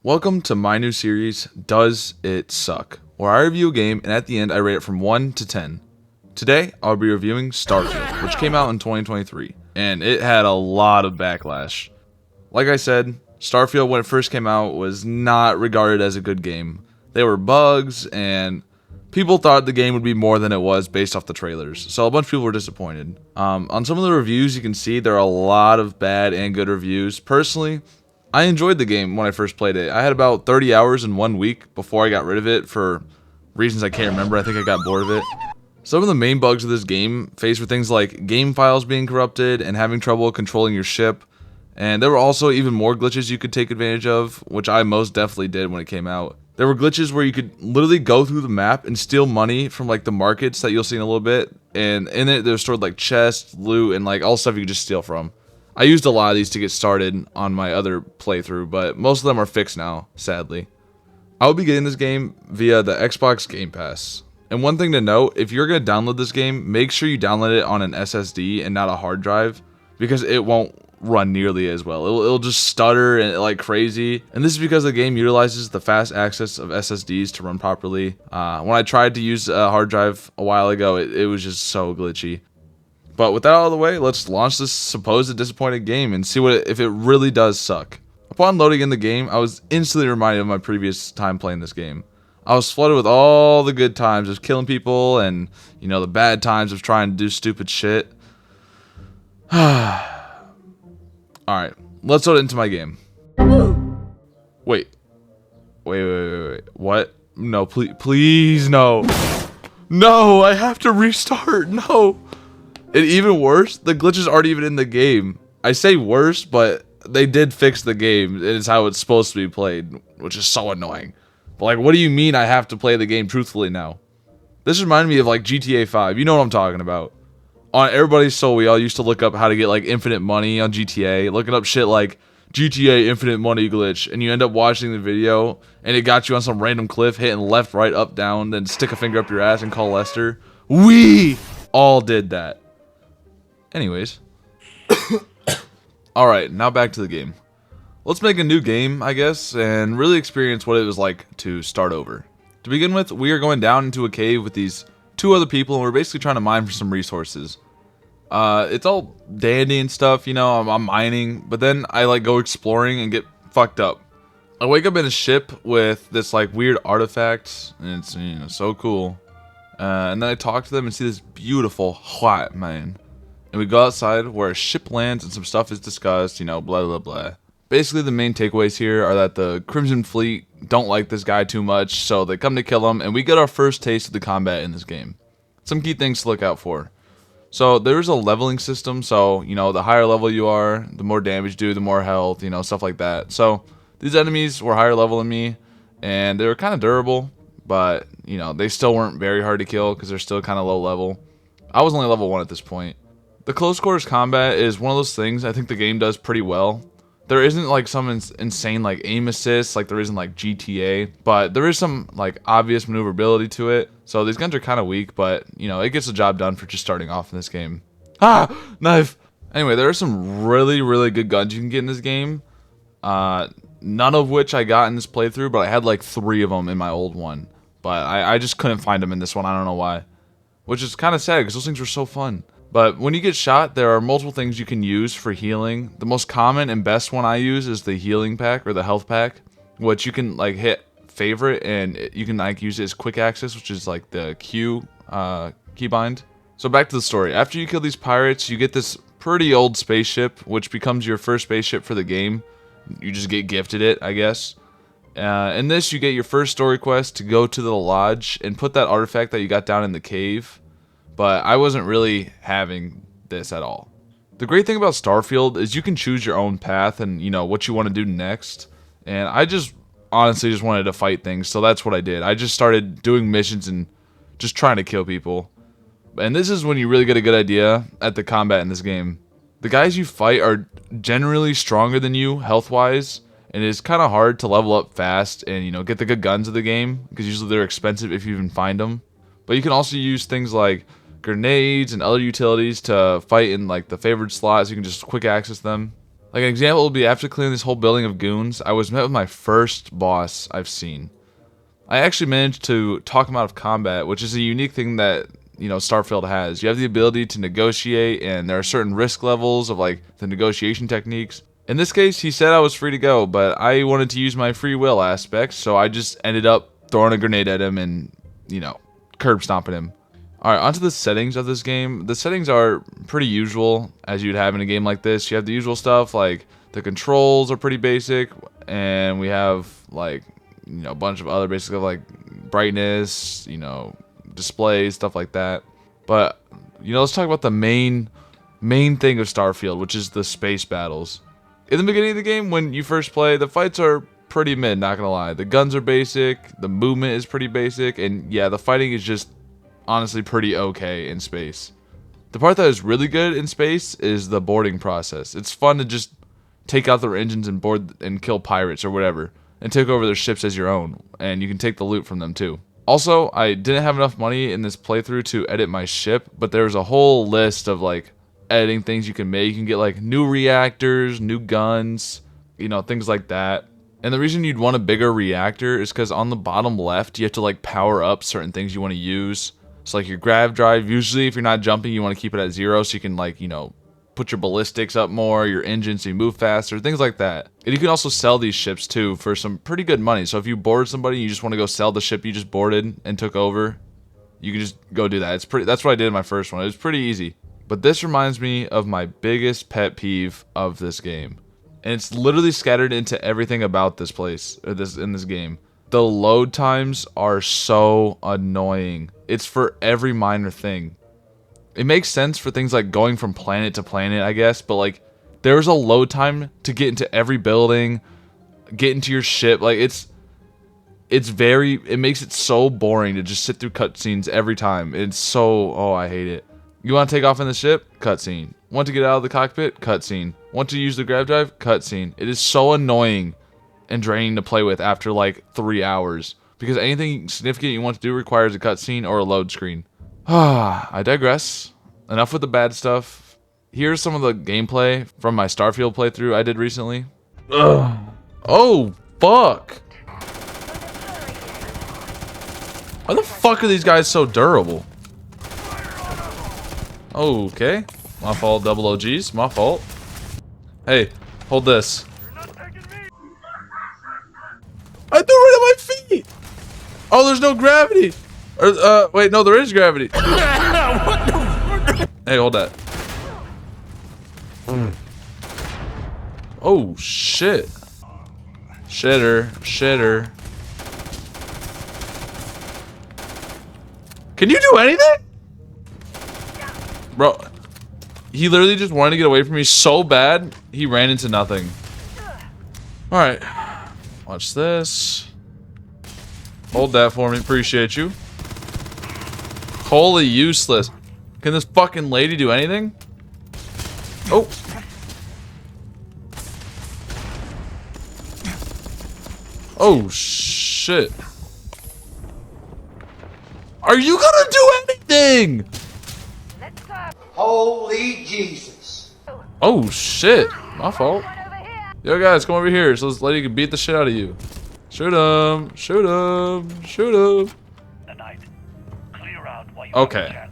Welcome to my new series, Does It Suck? Where I review a game and at the end I rate it from 1 to 10. Today, I'll be reviewing Starfield, which came out in 2023, and it had a lot of backlash. Like I said, Starfield when it first came out was not regarded as a good game. There were bugs, and people thought the game would be more than it was based off the trailers, so a bunch of people were disappointed. On some of the reviews you can see there are a lot of bad and good reviews. Personally, I enjoyed the game when I first played it. I had about 30 hours in 1 week before I got rid of it for reasons I can't remember. I think I got bored of it. Some of the main bugs of this game faced were things like game files being corrupted and having trouble controlling your ship. And there were also even more glitches you could take advantage of, which I most definitely did when it came out. There were glitches where you could literally go through the map and steal money from like the markets that you'll see in a little bit. And in it, there's stored like chests, loot, and like all stuff you could just steal from. I used a lot of these to get started on my other playthrough, but most of them are fixed now, sadly. I will be getting this game via the Xbox Game Pass. And one thing to note, if you're going to download this game, make sure you download it on an SSD and not a hard drive, because it won't run nearly as well. It'll just stutter and like crazy. And this is because the game utilizes the fast access of SSDs to run properly. When I tried to use a hard drive a while ago, it was just so glitchy. But with that out of the way, let's launch this supposed disappointing game and see if it really does suck. Upon loading in the game, I was instantly reminded of my previous time playing this game. I was flooded with all the good times of killing people and, you know, the bad times of trying to do stupid shit. Alright, let's load it into my game. Wait. What? No, please, no. No, I have to restart, no. And even worse, the glitches aren't even in the game. I say worse, but they did fix the game, and it's how it's supposed to be played, which is so annoying. But like, what do you mean I have to play the game truthfully now? This reminded me of like GTA 5, you know what I'm talking about. On everybody's soul, we all used to look up how to get like infinite money on GTA, looking up shit like GTA infinite money glitch, and you end up watching the video, and it got you on some random cliff, hitting left, right, up, down, then stick a finger up your ass and call Lester. We all did that. Anyways. Alright, now back to the game. Let's make a new game, I guess, and really experience what it was like to start over. To begin with, we are going down into a cave with these two other people, and we're basically trying to mine for some resources. It's all dandy and stuff, you know, I'm mining, but then I like go exploring and get fucked up. I wake up in a ship with this like weird artifact, and it's, you know, so cool. And then I talk to them and see this beautiful white man. And we go outside where a ship lands and some stuff is discussed, you know, blah, blah, blah. Basically, the main takeaways here are that the Crimson Fleet don't like this guy too much, so they come to kill him, and we get our first taste of the combat in this game. Some key things to look out for. So, there's a leveling system, so, you know, the higher level you are, the more damage you do, the more health, you know, stuff like that. So, these enemies were higher level than me, and they were kind of durable, but, you know, they still weren't very hard to kill, because they're still kind of low level. I was only level 1 at this point. The close quarters combat is one of those things I think the game does pretty well. There isn't like some insane like aim assist like there is in like GTA, but there is some like obvious maneuverability to it. So these guns are kind of weak, but you know, it gets the job done for just starting off in this game. Ah, knife! Anyway, there are some really, really good guns you can get in this game. None of which I got in this playthrough, but I had like 3 of them in my old one. But I just couldn't find them in this one, I don't know why. Which is kind of sad because those things were so fun. But when you get shot, there are multiple things you can use for healing. The most common and best one I use is the healing pack or the health pack, which you can like hit favorite and you can like use it as quick access, which is like the Q keybind. So back to the story. After you kill these pirates, you get this pretty old spaceship, which becomes your first spaceship for the game. You just get gifted it, I guess. In this, you get your first story quest to go to the lodge and put that artifact that you got down in the cave. But I wasn't really having this at all. The great thing about Starfield is you can choose your own path and, you know, what you want to do next. And I just honestly just wanted to fight things, so that's what I did. I just started doing missions and just trying to kill people. And this is when you really get a good idea at the combat in this game. The guys you fight are generally stronger than you health-wise, and it's kind of hard to level up fast and, you know, get the good guns of the game, because usually they're expensive if you even find them. But you can also use things like grenades and other utilities to fight in like the favored slots. You can just quick access them. Like an example would be after clearing this whole building of goons, I was met with my first boss I've seen. I actually managed to talk him out of combat, which is a unique thing that, you know, Starfield has. You have the ability to negotiate, and there are certain risk levels of like the negotiation techniques. In this case, he said I was free to go, but I wanted to use my free will aspect, so I just ended up throwing a grenade at him and, you know, curb stomping him. Alright, onto the settings of this game. The settings are pretty usual, as you'd have in a game like this. You have the usual stuff, like the controls are pretty basic, and we have, like, you know, a bunch of other basic stuff like brightness, you know, displays, stuff like that. But, you know, let's talk about the main thing of Starfield, which is the space battles. In the beginning of the game, when you first play, the fights are pretty mid, not gonna lie. The guns are basic, the movement is pretty basic, and yeah, the fighting is just honestly pretty okay in space. The part that is really good in space is the boarding process. It's fun to just take out their engines and board and kill pirates or whatever, and take over their ships as your own, and you can take the loot from them too. Also, I didn't have enough money in this playthrough to edit my ship, but there's a whole list of like editing things you can make. You can get like new reactors, new guns, you know, things like that. And the reason you'd want a bigger reactor is because on the bottom left, you have to like power up certain things you want to use. So like your grav drive, usually if you're not jumping, you want to keep it at 0 so you can like, you know, put your ballistics up more, your engine so you move faster, things like that. And you can also sell these ships too for some pretty good money. So if you board somebody and you just want to go sell the ship you just boarded and took over, you can just go do that. That's what I did in my first one. It was pretty easy. But this reminds me of my biggest pet peeve of this game. And it's literally scattered into everything about this place, or in this game. The load times are so annoying. It's for every minor thing. It makes sense for things like going from planet to planet, I guess, but like there's a load time to get into every building, get into your ship. Like it makes it so boring to just sit through cutscenes every time. It's so, oh, I hate it. You want to take off in the ship? Cutscene. Want to get out of the cockpit? Cutscene. Want to use the grav drive? Cutscene. It is so annoying and draining to play with after like 3 hours, because anything significant you want to do requires a cutscene or a load screen. I digress. Enough with the bad stuff. Here's some of the gameplay from my Starfield playthrough I did recently. Ugh. Oh, fuck. Why the fuck are these guys so durable? Okay. My fault, double OGs. My fault. Hey, hold this. I threw it right at my feet! Oh, there's no gravity! Or, wait, no, there is gravity. Hey, hold that. Oh, shit. Shitter. Can you do anything? Bro, he literally just wanted to get away from me so bad, he ran into nothing. Alright. Watch this. Hold that for me, appreciate you. Holy useless. Can this fucking lady do anything? Oh. Oh, shit. Are you gonna do anything? Holy Jesus. Oh, shit. My fault. Yo, guys, come over here so this lady can beat the shit out of you. Shoot him. Shoot him. Shoot him. Okay.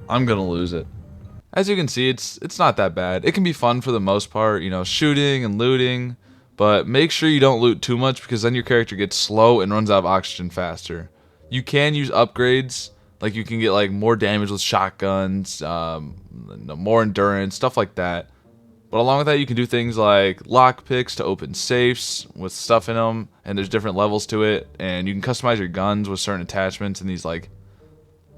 I'm gonna lose it. As you can see, it's not that bad. It can be fun for the most part, you know, shooting and looting, but make sure you don't loot too much, because then your character gets slow and runs out of oxygen faster. You can use upgrades, like you can get like more damage with shotguns, more endurance, stuff like that. But along with that, you can do things like lockpicks to open safes with stuff in them, and there's different levels to it, and you can customize your guns with certain attachments and these, like,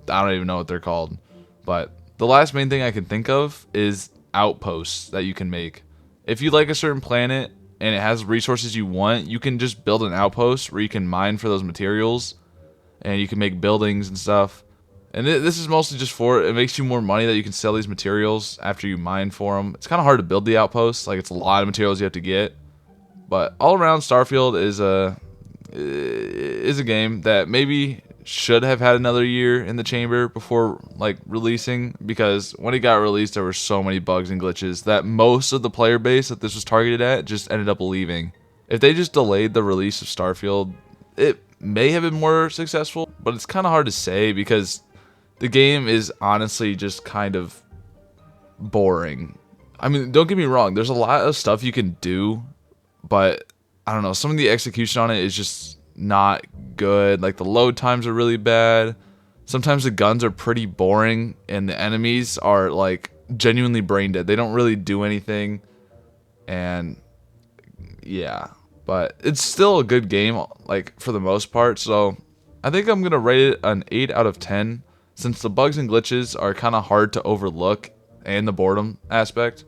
I don't even know what they're called. But the last main thing I can think of is outposts that you can make. If you like a certain planet and it has resources you want, you can just build an outpost where you can mine for those materials, and you can make buildings and stuff. And this is mostly just for, it makes you more money that you can sell these materials after you mine for them. It's kind of hard to build the outposts, like it's a lot of materials you have to get. But all around, Starfield is a game that maybe should have had another year in the chamber before like releasing, because when it got released there were so many bugs and glitches that most of the player base that this was targeted at just ended up leaving. If they just delayed the release of Starfield, it may have been more successful, but it's kind of hard to say because the game is honestly just kind of boring. I mean, don't get me wrong, there's a lot of stuff you can do, but I don't know, some of the execution on it is just not good. Like the load times are really bad. Sometimes the guns are pretty boring and the enemies are like genuinely brain dead. They don't really do anything. And yeah, but it's still a good game like for the most part. So I think I'm going to rate it an 8 out of 10 since the bugs and glitches are kind of hard to overlook and the boredom aspect.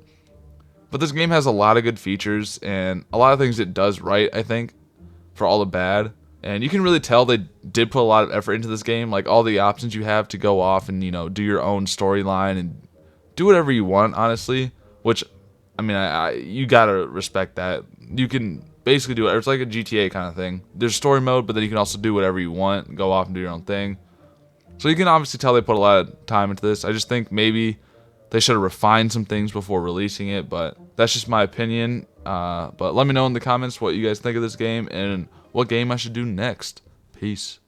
But this game has a lot of good features and a lot of things it does right, I think, for all the bad. And you can really tell they did put a lot of effort into this game. Like all the options you have to go off and, you know, do your own storyline and do whatever you want, honestly. Which, I mean, you gotta respect that. You can basically do it. It's like a GTA kind of thing. There's story mode, but then you can also do whatever you want, go off and do your own thing. So you can obviously tell they put a lot of time into this. I just think maybe they should have refined some things before releasing it, but that's just my opinion. But let me know in the comments what you guys think of this game and what game I should do next. Peace.